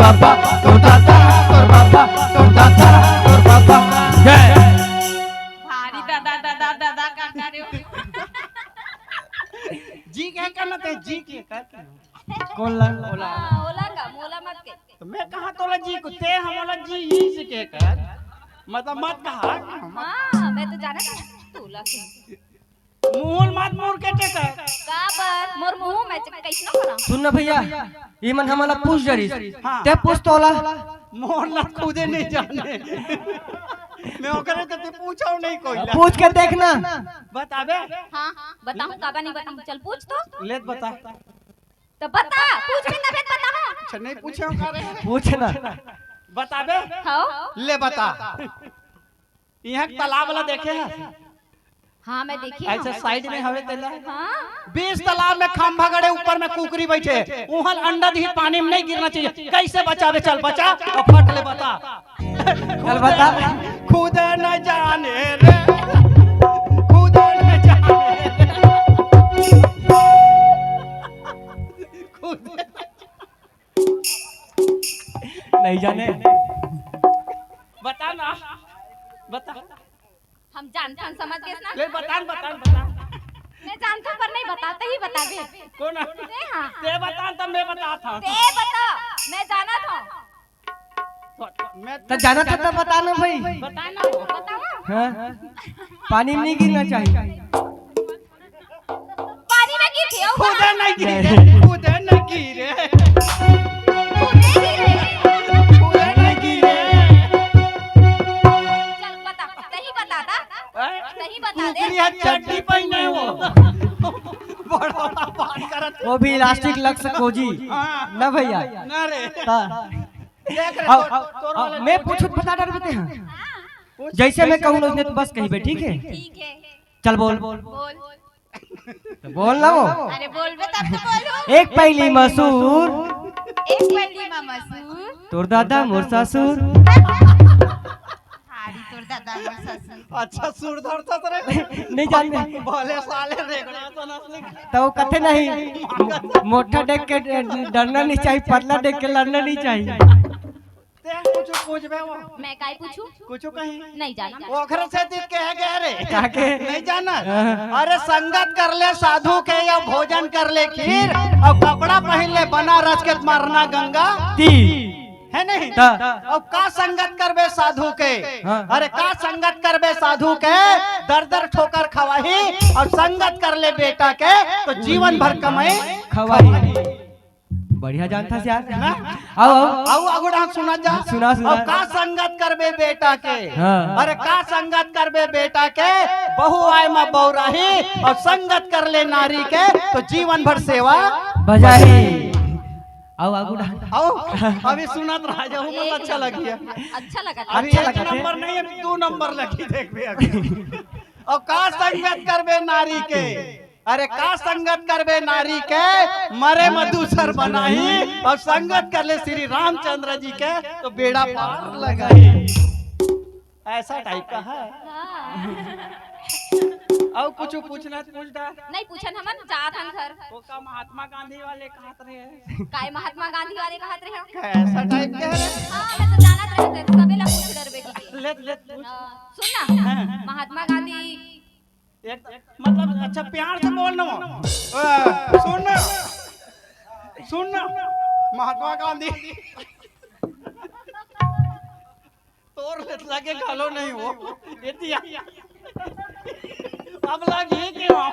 बाबा तोर दादा तोर बाबा तोर दादा तोर बाबा। जय भारी दादा दादा दादा का करे जी कह करना ते जी के कर कौन ला ओला ओला का मोला मत के तो मैं कहा तोला जी को ते हमला जी ही से के कर मतलब मत कहा हां मैं तो जाना था तोला से मूल मत मोर के के कर का पर मोर मुंह में कैसे ना करा सुन ना भैया ये मन हमारा पूछ जरी हाँ। ते पूछ तोला मोर ला खुदे नहीं जाने मैं ओकरे तो ते पूछाऊ नहीं कोई ला पूछ के देखना बताबे हां बताऊं का नहीं बताऊं चल पूछ तो ले बता तो बता पूछ के तब बता अच्छा नहीं पूछे करे पूछना बताबे हां ले बता यहाँ तालाब वाला देखे है हां मैं देखी ऐसे साइड में हवे तेला हां 20 तालाब में खंभा गड़े ऊपर में कुकरी बैठे वहां अंडा दी पानी में नहीं गिरना चाहिए कैसे बचावे चल बचा और फट ले बता चल बता खुद न जाने रे खुद न जाने खुद नहीं जाने बता ना बता हम जानते हैं समझ गए ना ले बता बता बता मैं जानता हूं पर नहीं बताते ही बता दे कौन ते हां ते बता तब मैं बता था ते बता मैं जाना था मैं तो जाना था तब बताना भाई बता ना बताओ हाँ पानी में नहीं गिरना चाहिए पानी में गिर गया खुद नहीं गिरे खुद नहीं गिरे खुद नहीं गिरे चल बता सही बता दा सही बता दे कुकरी है चड्डी पहने हो बड़ा बात करत वो भी इलास्टिक लग सको जी हाँ। ना भैया ना रे देख रे तोर वाला मैं पूछू बता डर देते हैं जैसे मैं कहूँ उसने तो बस कही बे ठीक है ठीक है चल बोल बोल तो बोल ना वो अरे बोल बे तब तो बोलो एक पहली मसूर एक पल्ली में मसूर तोर दादा मोर ससुर हारी तोर दादा मोर ससुर अच्छा सुर धरता रे नहीं जानते भले साले रेगड़ा तो नस्ली तो कथे नहीं मोटा देख के डरना नहीं चाहिए पतला देख के लड़ना नहीं चाहिए ते कुछ पूछबे वो मैं काय पूछूं कुछ कहीं नहीं जाना ओखर से दिख के है गए रे काके नहीं जाना अरे संगत कर ले साधु के या भोजन कर ले खीर और कपड़ा पहन ले बनारस के मरना गंगा ती है नहीं ता अब का संगत करबे साधु के हाँ। अरे का संगत करबे साधु के दर दर ठोकर खवाही और संगत कर ले बेटा के तो जीवन भर कमाए खवाई बढ़िया जानता से यार आओ आओ आओ अगुड़ा सुना जा सुना सुना अब का संगत करबे बेटा के हाँ। अरे का संगत करबे बेटा के बहु आय में बौराही और संगत कर ले नारी के तो जीवन भर सेवा बजाई आओ आगुड़ा आओ अभी सुनत रह जाओ मुझे अच्छा लगी है अच्छा लगा अभी अच्छा एक लगा थे। नंबर नहीं है 2 नंबर लगी देख भी अभी और का संगत करबे नारी के अरे का संगत करबे नारी के मरे मधुसर बनाही और संगत कर ले श्री रामचंद्र जी के तो बेड़ा पार लगाई ऐसा टाइप का है और कुछ पूछना पूछ डाल नहीं पूछन हमन जात हन घर वो का महात्मा गांधी वाले कहत रहे काय महात्मा गांधी वाले कहत रहे हम कैसा टाइप के है हां मैं तो जानत रहे थे सबे ला पूछ डर बेटी ले ले पूछ सुन ना महात्मा गांधी एक मतलब अच्छा प्यार से बोलना सुन ना महात्मा गांधी तोर लगे गालो नहीं हो इतिया अब लगी क्यों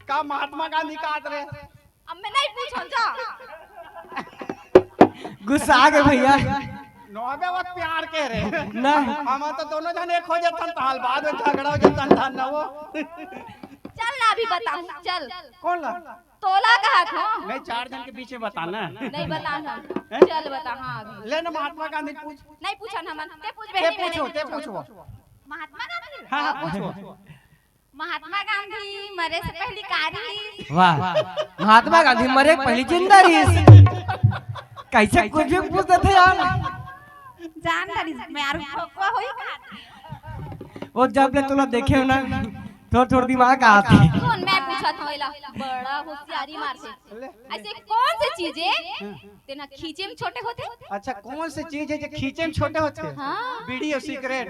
का महात्मा गांधी का रहे अब मैं नहीं पूछूं जा गुस्सा आ गए भैया नोबे वक्त प्यार के रे ना हम तो दोनों जन एक हो जतन ताल बाद में झगड़ा हो जतन था ना वो चल ना अभी बताऊं चल कौन ला तोला कहा था नहीं 4 जन के पीछे बताना नहीं बता हम चल बता हां अभी ले ना महात्मा गांधी पूछ नहीं पूछन हमन ते पूछ ते बहनी पूछो ते पूछो महात्मा गांधी हाँ पूछो महात्मा गांधी मरे से पहले कारी वाह महात्मा गांधी मरे पहली जिंदा रही कैसे कुछ भी पूछते थे यार जान करी मैं यार ठोकवा होई का वो जब ले तुला देखे हो ना थोड़ दिमाग आती सुन मैं पूछा था वाला बड़ा होशियारी मार से ऐसे कौन सी चीज है तेना खींचे में छोटे होते? अच्छा कौन सी चीज है जो खींचे में छोटे होते हैं? हाँ। बीड़ी और सिगरेट।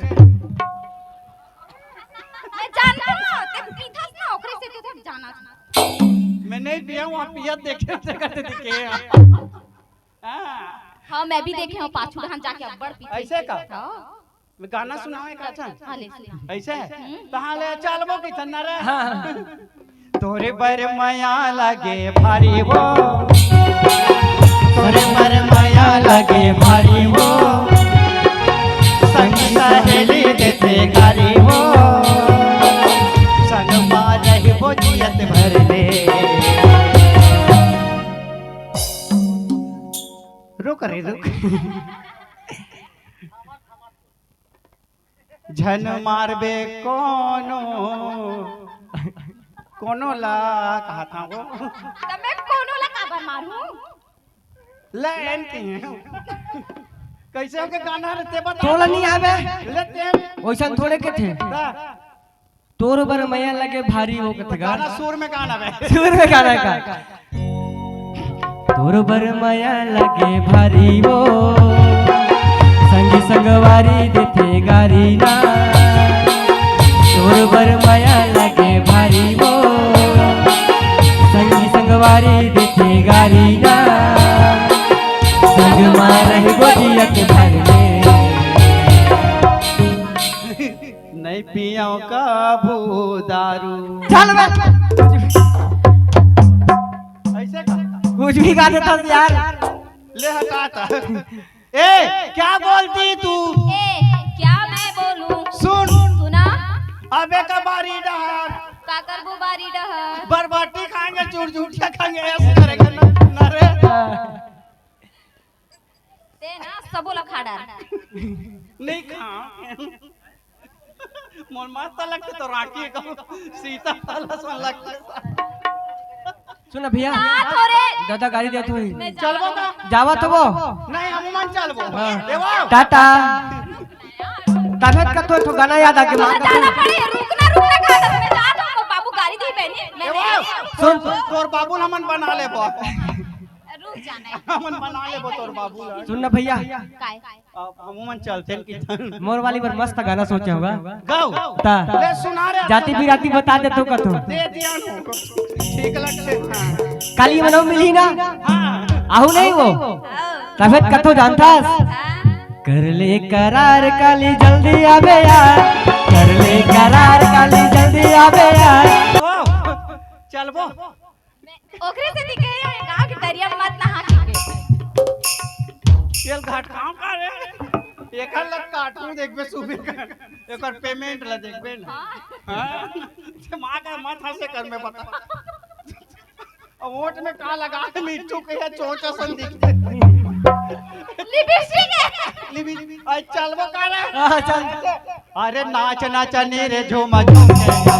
मैं जानता हूं ते पीथा ना ओकरे से तू जाना। मैं नहीं पिया हूं, आप पियत देखे से करते दिखे। हां मैं भी देखे हूं पाछू धान जाके अब्बड़ पीछे। ऐसे का? हां मैं गाना सुनावे का अच्छा। हां ले सुना। ऐसे कहां ले चलबो कि थन्ना रे? तोरे बर माया लगे भारी वो, तोरे बर माया लगे भारी वो, संग सहेली देते गारी वो, संग मारही वो जियत भर ले। रुक रे रुक। झन मारबे कोनो कोनो ला कहा था वो तमे कोनो ला काबर मारू? लेन के कैसे के गाना रहते बता तोला नहीं आवे लेते वैसा थोड़े के थे तोर बर मैया लगे भारी हो के थे गाना सुर में गाना बे सुर में गाना का तोर बर मैया लगे भारी वो संगी संगवारी देते गारी ना तोर बर माया लगे भारी वो संगी संगवारी देते गारी ना संग मारही गोदिया के भर ले नहीं पियो का भू दारू। चल बे ऐसे का कुछ भी गा देता यार ले हटाता। ए क्या बोलती तू? ए क्या मैं बोलूं? सुन सुना अबे का बारी डहर का करबो बारी डहर बरबाटी खाएंगे चूर झूठिया खाएंगे ऐसे करेंगे ना रे। ते ना सबो ला खा डाल। नहीं खा मोर मस्त लगते तो राखी का सीता वाला सन लगता। सुन भैया ना थोरे दादा गाड़ी दे तू मैं चलबो का? जावा तो वो नहीं हम मन चलबो। हाँ। देवा टाटा तबियत का तो गाना याद आ के मां का जाना पड़े रुकना का मैं जा तो बाबू गाड़ी दी बहनी मैं देवा सुन तोर बाबू हमन बना ले बो रुक जाना है हमन बना ले बो तोर बाबू ला। सुन ना भैया काय हम मन चलते हैं कि मोर वाली पर मस्त गाना सोचे होगा गाओ ता ले सुना रे जाति बिराती बता दे तो का तो दे दिया नो ठीक लगते। हां काली मनो मिली ना हां आहू नहीं वो तबियत कतो जानतास कर ले करार काली जल्दी आवे यार कर ले करार काली जल्दी आवे यार चलबो ओकरे से दिखे गांव के दरिया मत नहा के तेल घाट काम करे एक लग काटू देखबे सुबह कर एकर पेमेंट ला देखबे ना। हां दिमाग का माथा से कर में बता अब वोट में का लगा के मिट्टू के है चोचा सन दिखते लिपस्टिक है लिबी आज चलबो करे चल अरे नाच नाच रे झूम झूम के